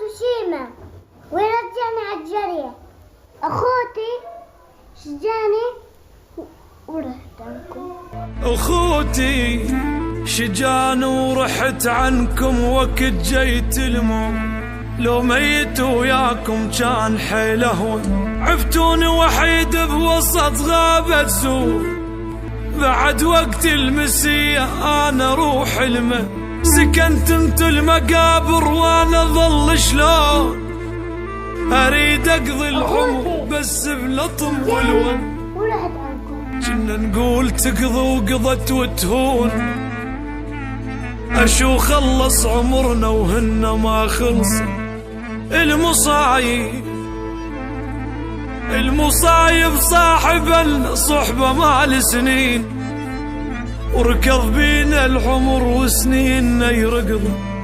وشيمة ورجعني عالجرية. أخوتي شجاني ورحت عنكم. أخوتي شجاني ورحت عنكم وقت جيت الموت. لو ميت وياكم كان حيل أهون. عفتوني وحيد بوسط غابة زور. بعد وقت المسية أنا روح المه. سكنت انت المقابر وانا ظل شلون. اريد اقضي العمر بس بلطم والون. ورحت عنكم. كنا نقول تقضي وقضت وتهون. اشو خلص عمرنا وهن ما خلص. المصايب صاحب الصحبة مال سنين. وركض بينا العمر وسنيننا يرقض.